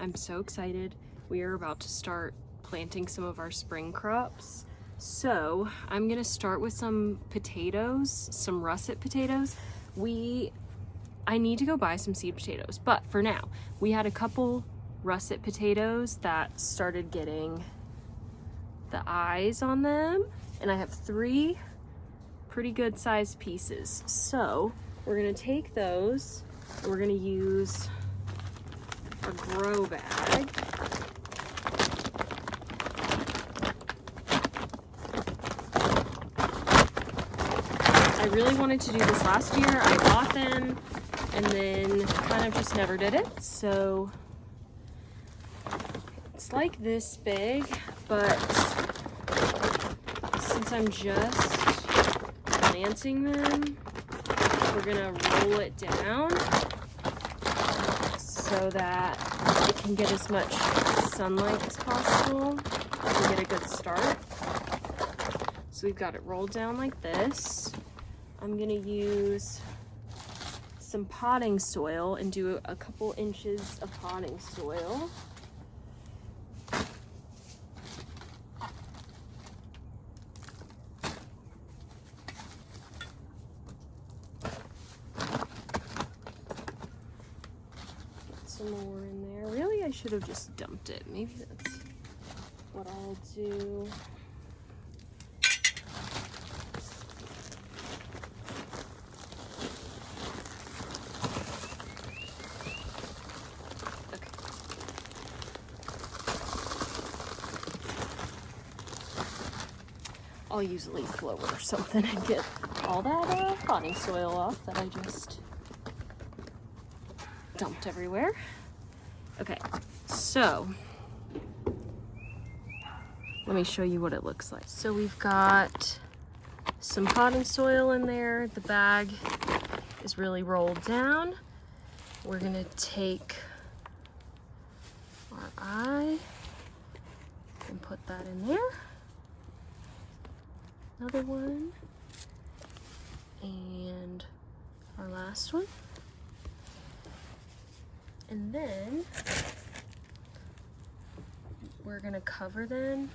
I'm so excited. We are about to start planting some of our spring crops. So I'm gonna start with some potatoes, some russet potatoes. I need to go buy some seed potatoes, but for now, we had a couple russet potatoes that started getting the eyes on them, and I have 3 pretty good sized pieces. So we're gonna take those, and we're gonna use a grow bag. I really wanted to do this last year. I bought them and then kind of just never did it. So it's like this big, but since I'm just planting them, we're gonna roll it down so that it can get as much sunlight as possible to get a good start. So we've got it rolled down like this. I'm gonna use some potting soil and do a couple inches of potting soil. Some more in there. Really, I should have just dumped it. Maybe that's what I'll do. Okay. I'll use a leaf blower or something and get all that potting soil off that I just dumped everywhere. Okay, so let me show you what it looks like. So we've got some potting soil in there. The bag is really rolled down. We're gonna take our eye and put that in there. Another one. And our last one. And then we're gonna cover them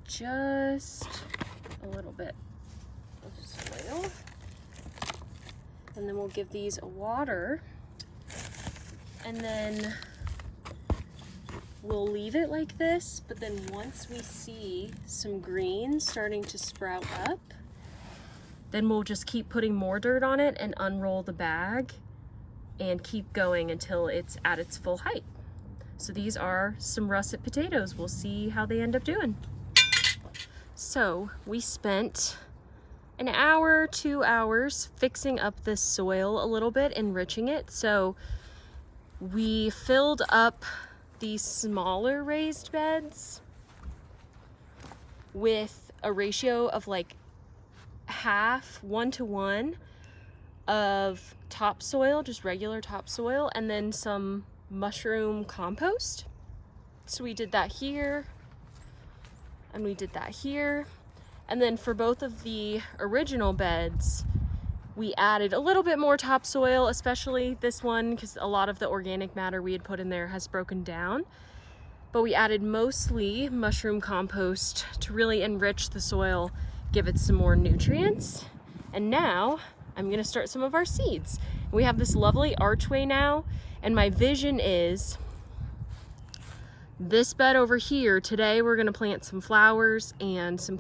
just a little bit of soil. And then we'll give these a water. And then we'll leave it like this, but then once we see some green starting to sprout up, then we'll just keep putting more dirt on it and unroll the bag and keep going until it's at its full height. So these are some russet potatoes. We'll see how they end up doing. So we spent an hour, 2 hours fixing up this soil a little bit, enriching it. So we filled up these smaller raised beds with a ratio of like half, 1-to-1 of topsoil, just regular topsoil, and then some mushroom compost. So we did that here, and we did that here. And then for both of the original beds, we added a little bit more topsoil, especially this one, because a lot of the organic matter we had put in there has broken down. But we added mostly mushroom compost to really enrich the soil, give it some more nutrients. And now I'm gonna start some of our seeds. We have this lovely archway now, and my vision is this bed over here. Today we're gonna plant some flowers and some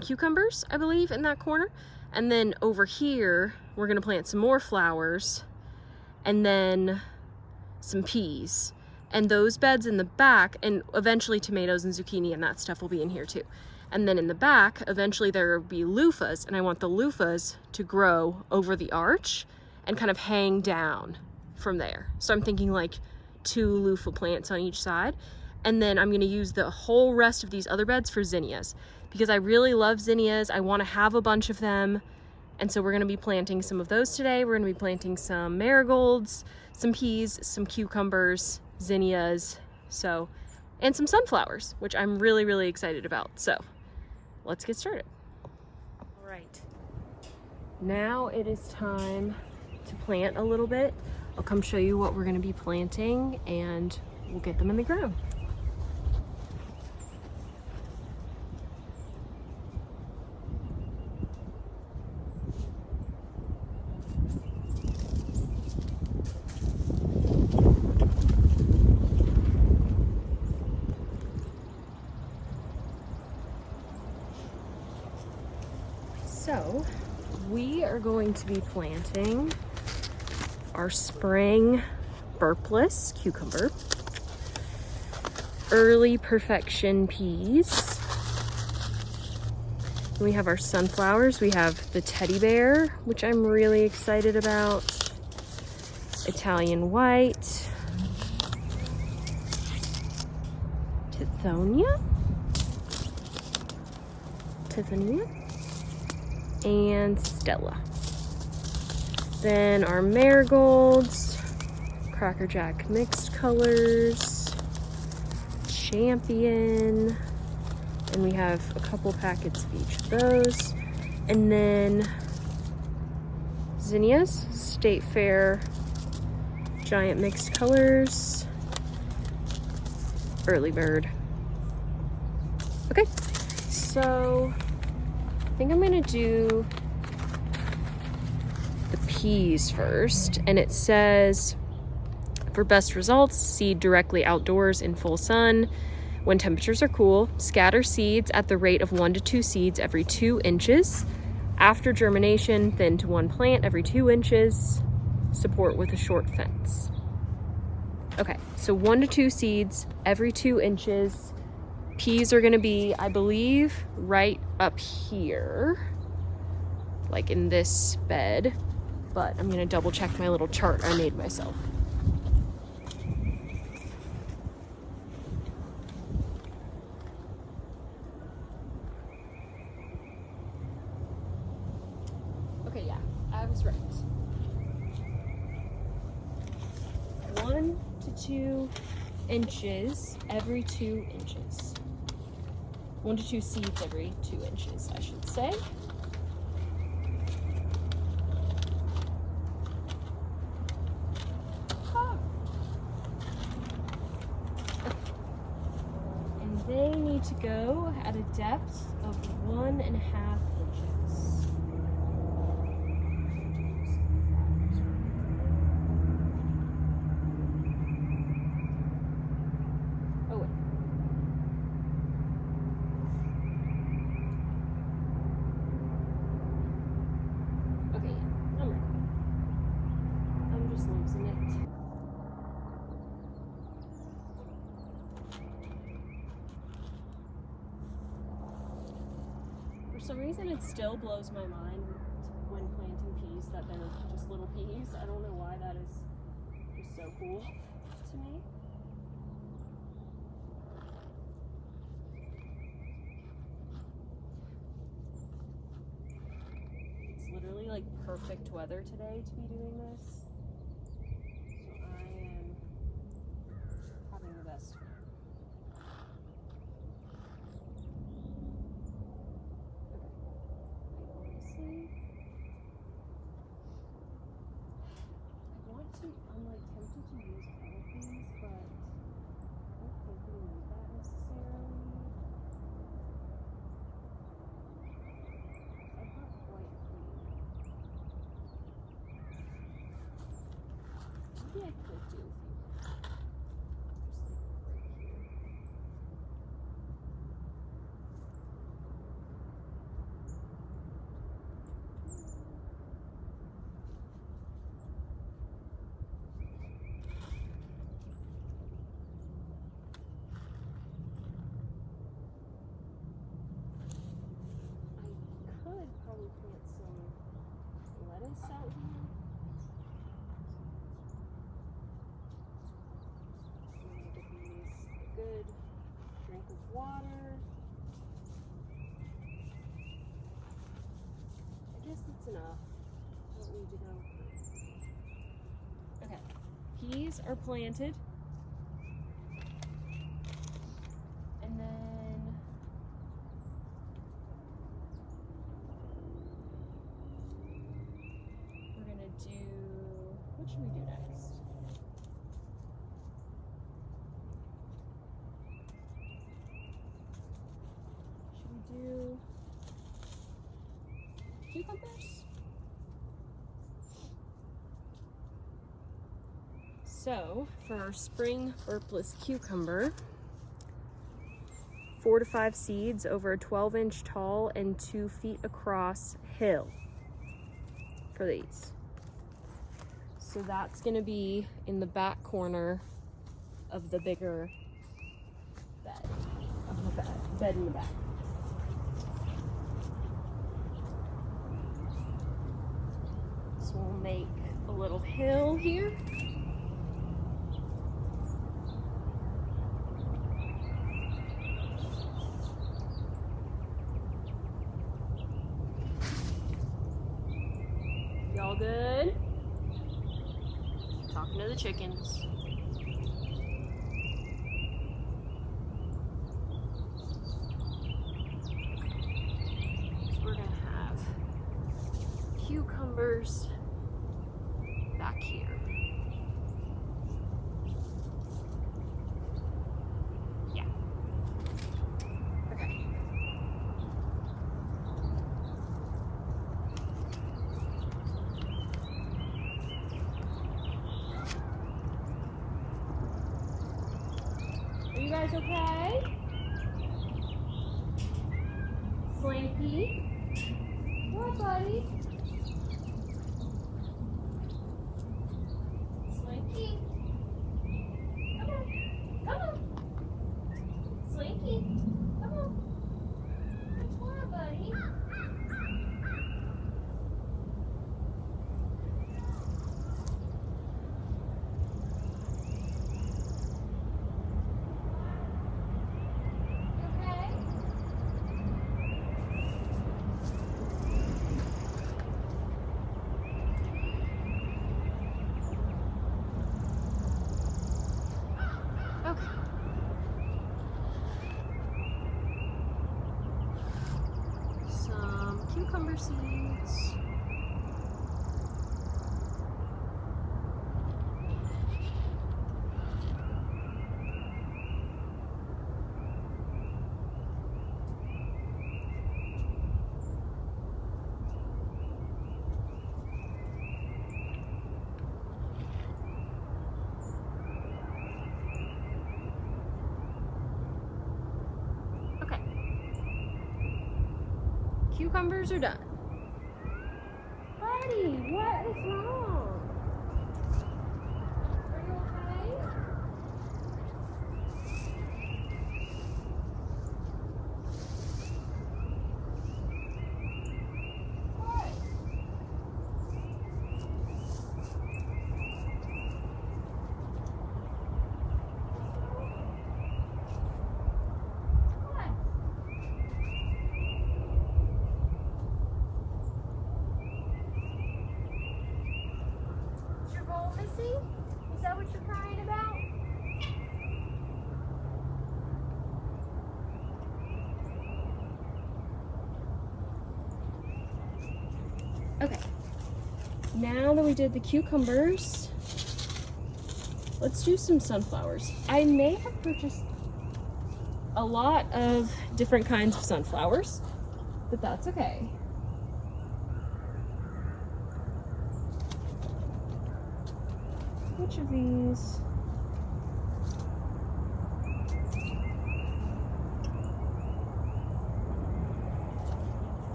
cucumbers, I believe, in that corner. And then over here, we're gonna plant some more flowers and then some peas. And those beds in the back, and eventually tomatoes and zucchini and that stuff will be in here too. And then in the back, eventually there will be loofahs, and I want the loofahs to grow over the arch and kind of hang down from there. So I'm thinking like 2 loofah plants on each side. And then I'm gonna use the whole rest of these other beds for zinnias, because I really love zinnias. I wanna have a bunch of them. And so we're gonna be planting some of those today. We're gonna be planting some marigolds, some peas, some cucumbers, zinnias, and some sunflowers, which I'm really, really excited about. So let's get started. All right, now it is time to plant a little bit. I'll come show you what we're gonna be planting and we'll get them in the ground. So we are going to be planting our spring burpless cucumber, early perfection peas. We have our sunflowers. We have the teddy bear, which I'm really excited about. Italian white. Tithonia. And Stella. Then our marigolds, Cracker Jack mixed colors, Champion, and we have a couple packets of each of those. And then zinnias, State Fair, giant mixed colors, early bird. Okay, so I think I'm gonna do the peas first, and it says, for best results, seed directly outdoors in full sun when temperatures are cool. Scatter seeds at the rate of 1 to 2 seeds every 2 inches. After germination, thin to 1 plant every 2 inches. Support with a short fence. Okay, so 1 to 2 seeds every 2 inches. Peas are gonna be, I believe, right up here, like in this bed, but I'm gonna double check my little chart I made myself. Okay, yeah, I was right. 1 to 2 inches every 2 inches. 1 to 2 seeds every 2 inches, I should say. And they need to go at a depth of 1.5 inches. Oh, wait. Okay, yeah, I'm ready. I'm just losing it. For some reason, it still blows my mind when planting peas that they're just little peas. I don't know why that is just so cool to me. It's literally like perfect weather today to be doing this. So I am having the best time. I'm like tempted to use all of these, but I don't think we need that necessarily. I'm not quite clean. Maybe I could do a few. Could probably plant some lettuce out here. I'm gonna give these a good drink of water. I guess that's enough. I don't need to go crazy. Okay, peas are planted. And then we're gonna do, What should we do next? Should we do cucumbers? So, for our spring burpless cucumber, 4 to 5 seeds over a 12-inch tall and 2 feet across hill for these. So that's gonna be in the back corner of the bigger bed, bed in the back. So we'll make a little hill here. Y'all good? Talking to the chickens. So we're gonna have cucumbers back here. Yeah. Okay. Are you guys okay? Slinky? What, buddy? Slinky? Come on. Come on. Slinky? Come on. What, buddy? Okay. Some cucumber seeds. Okay. Cucumbers are done. Buddy, what is wrong? Are you okay? What? What? Is your bowl missing? Is that what you're crying about? Okay. Now that we did the cucumbers, let's do some sunflowers. I may have purchased a lot of different kinds of sunflowers, but that's okay. Which of these?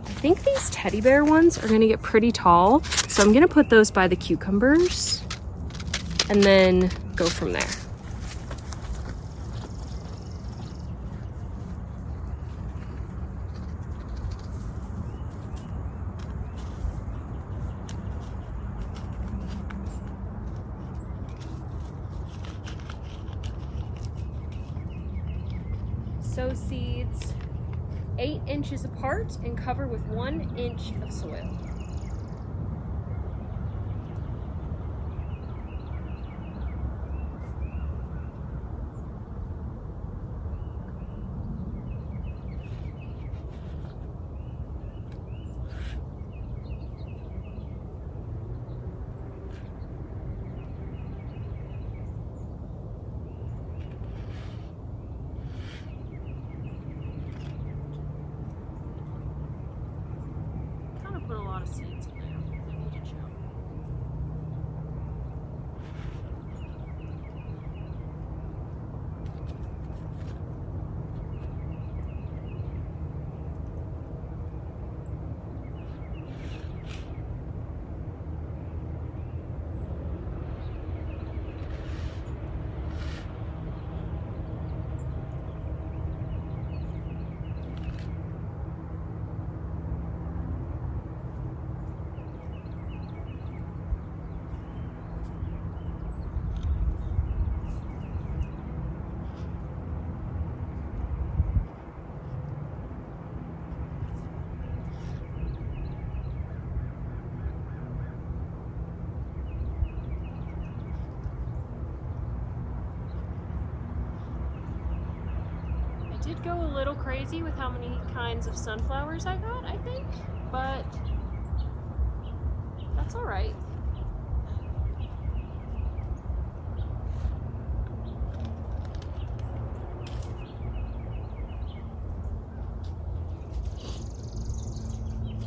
I think these teddy bear ones are gonna get pretty tall, so I'm gonna put those by the cucumbers and then go from there. Sow seeds 8 inches apart and cover with 1 inch of soil. of seeds in there that need to jump. Did go a little crazy with how many kinds of sunflowers I got, I think, but that's all right.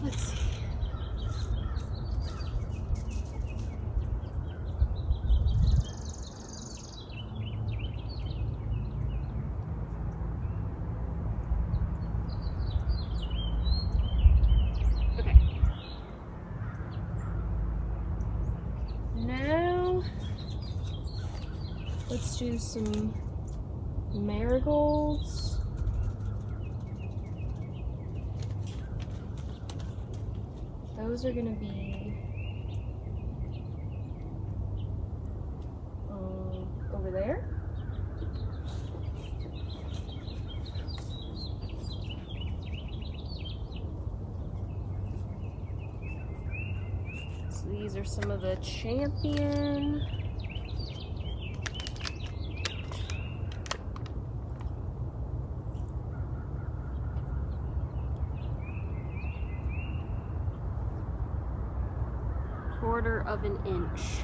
Let's see. Now, let's do some marigolds. Those are gonna be over there. These are some of the Champion. Quarter of an inch.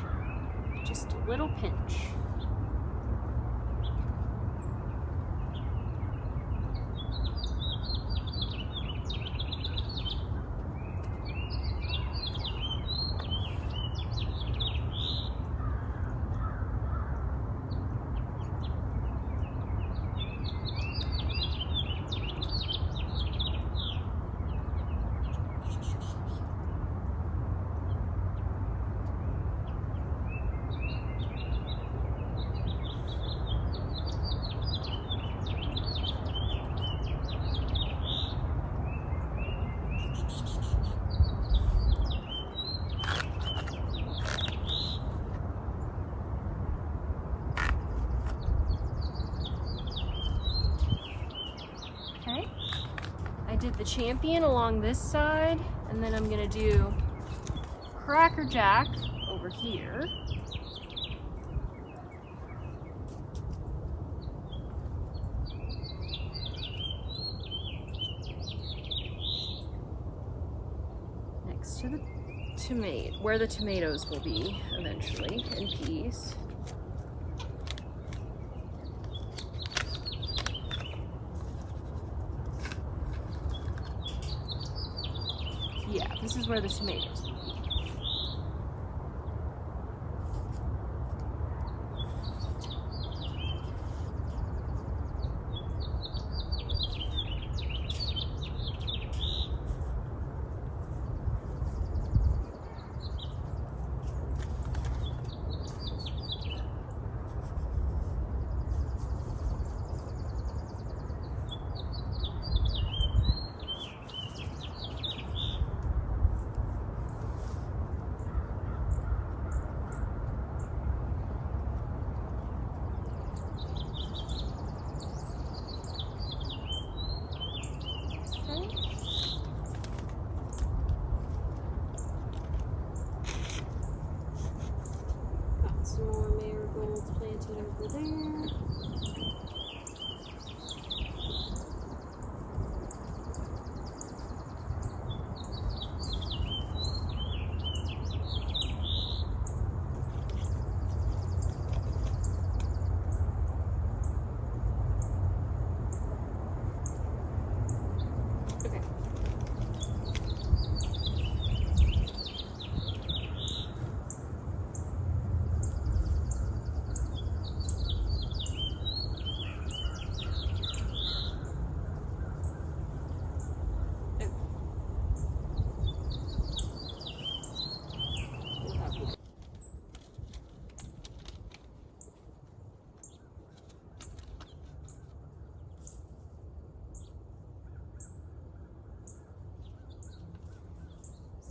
Just a little pinch. Okay, I did the Champion along this side, and then I'm gonna do Cracker Jack over here. Next to the tomato, where the tomatoes will be eventually, and peas. Yeah, this is where the tomatoes will be.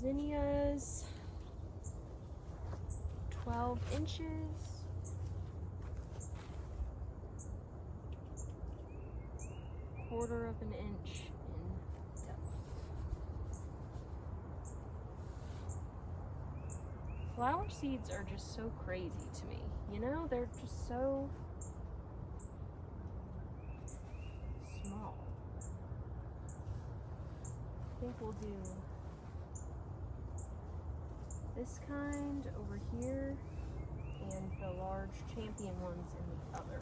zinnias, 12 inches. Quarter of an inch in depth. Flower seeds are just so crazy to me. You know, they're just so small. I think we'll do this kind over here and the large champion ones in the other.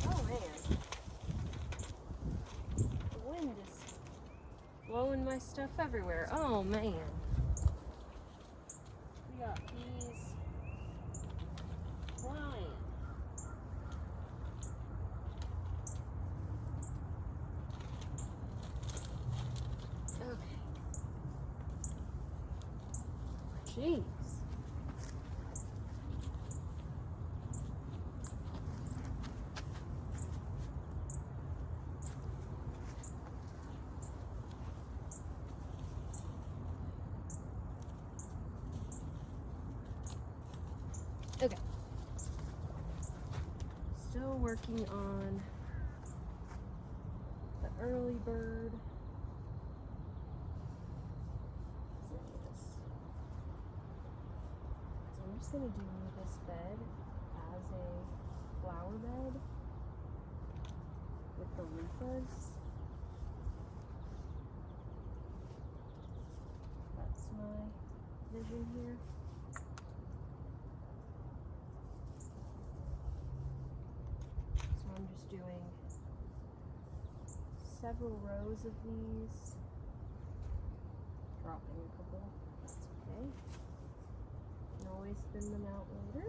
Oh man. The wind is blowing my stuff everywhere. Oh man. We got bees flying. Okay. Jeez. Okay. Still working on the early bird. So I'm just going to do this bed as a flower bed with the loofahs. That's my vision here. I'm just doing several rows of these, dropping a couple, that's okay. You can always thin them out later.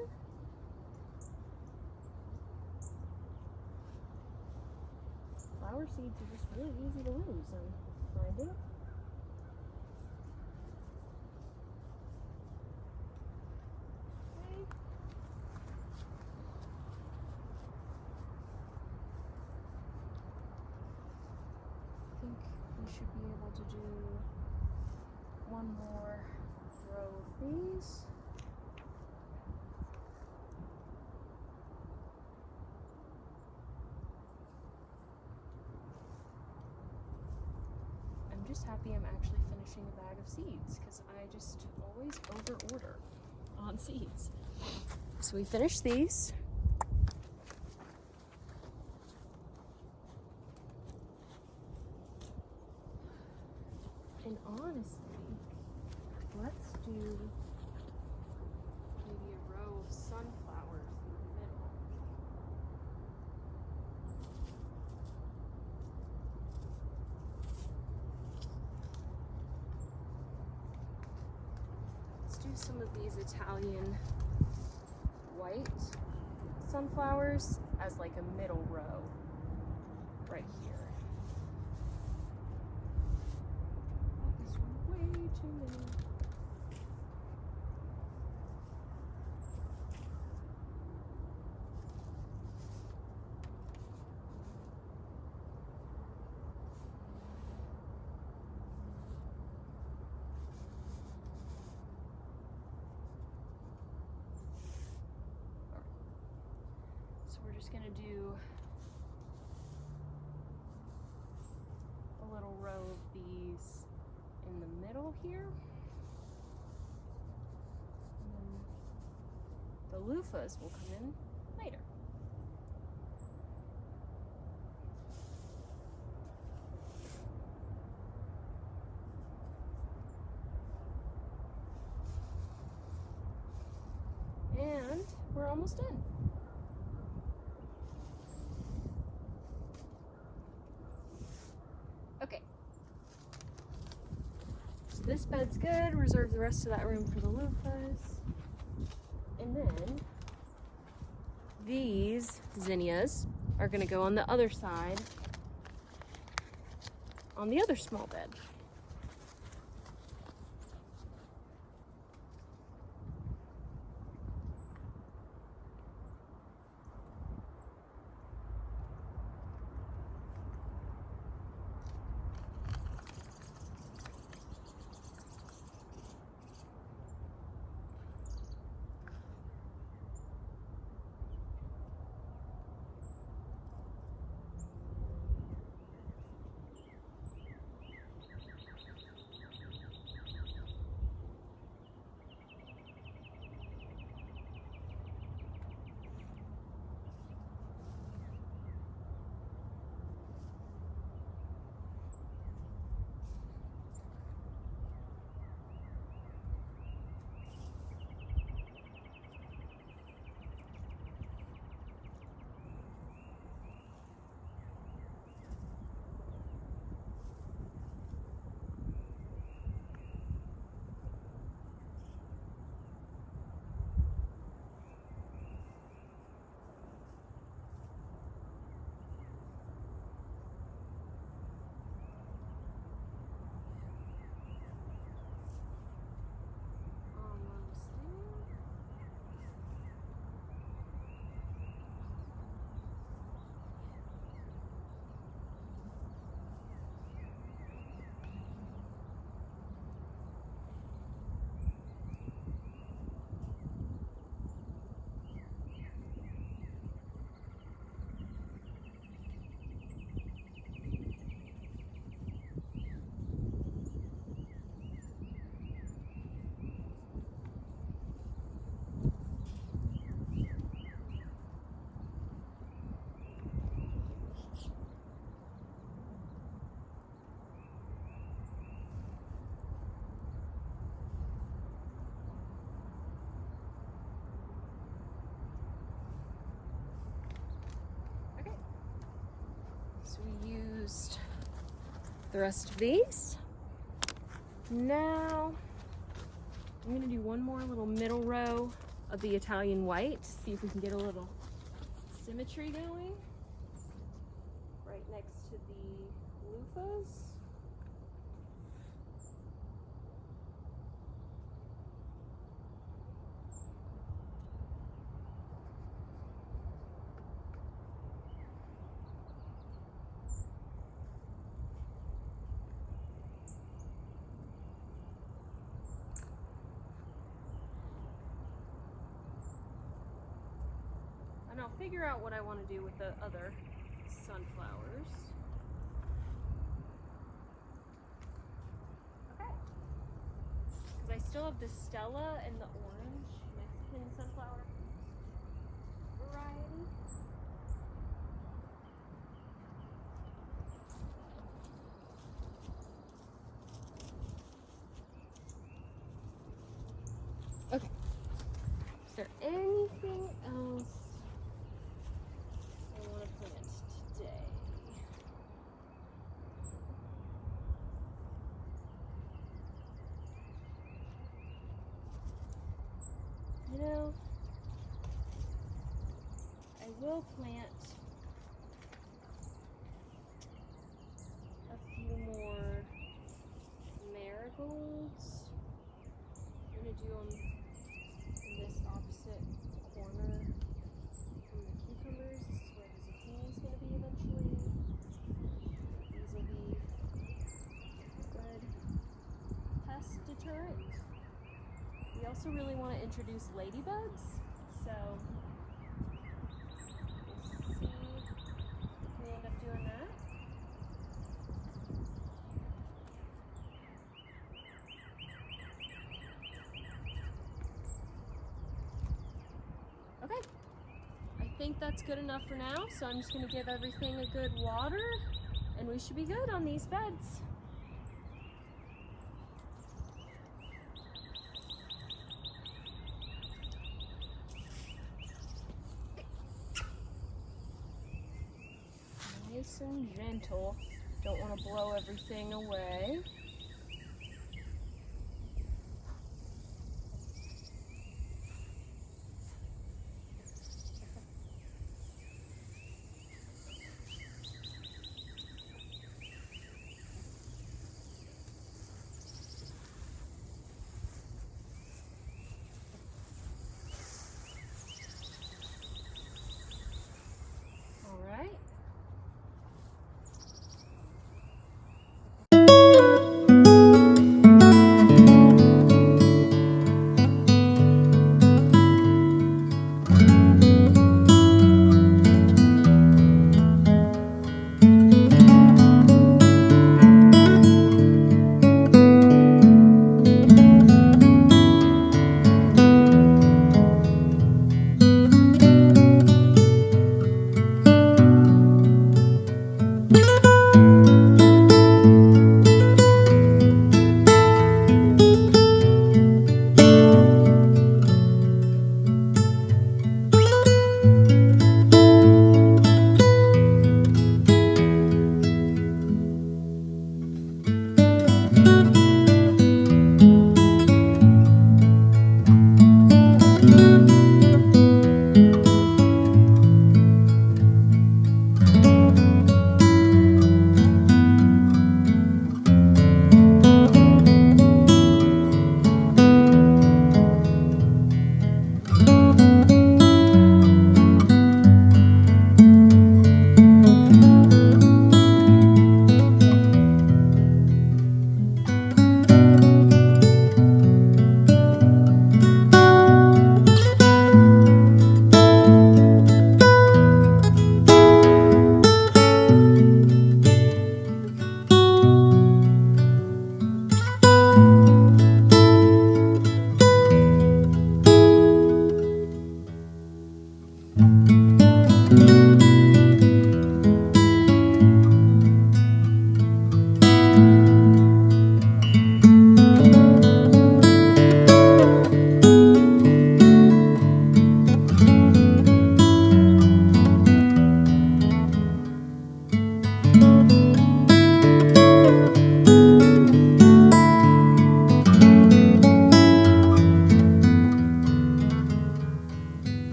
Flower seeds are just really easy to lose, I'm finding. Should be able to do one more row of these. I'm just happy I'm actually finishing a bag of seeds because I just always over order on seeds. So we finished these. And honestly, let's do maybe a row of sunflowers in the middle. Let's do some of these Italian white sunflowers as like a middle row right here. Too many. So we're just going to do a little row of these in the middle here. And then the loofahs will come in later. And we're almost done. Okay. So this bed's good. Reserve the rest of that room for the loofahs. And then these zinnias are going to go on the other side on the other small bed. So we used the rest of these. Now I'm gonna do one more little middle row of the Italian white to see if we can get a little symmetry going. Right next to the loofahs. And I'll figure out what I want to do with the other sunflowers. Okay. Because I still have the Stella and the orange Mexican sunflower variety. Okay. Is there anything else I want to plant today? You know, I will plant a few more marigolds. I'm going to do them in this opposite corner from the cucumbers. This is where the zucchini is going to be eventually. These will be good pest deterrent. We also really want to introduce ladybugs, so we'll see if we end up doing that. Okay, I think that's good enough for now, so I'm just going to give everything a good water, and we should be good on these beds. Nice and gentle. Don't want to blow everything away.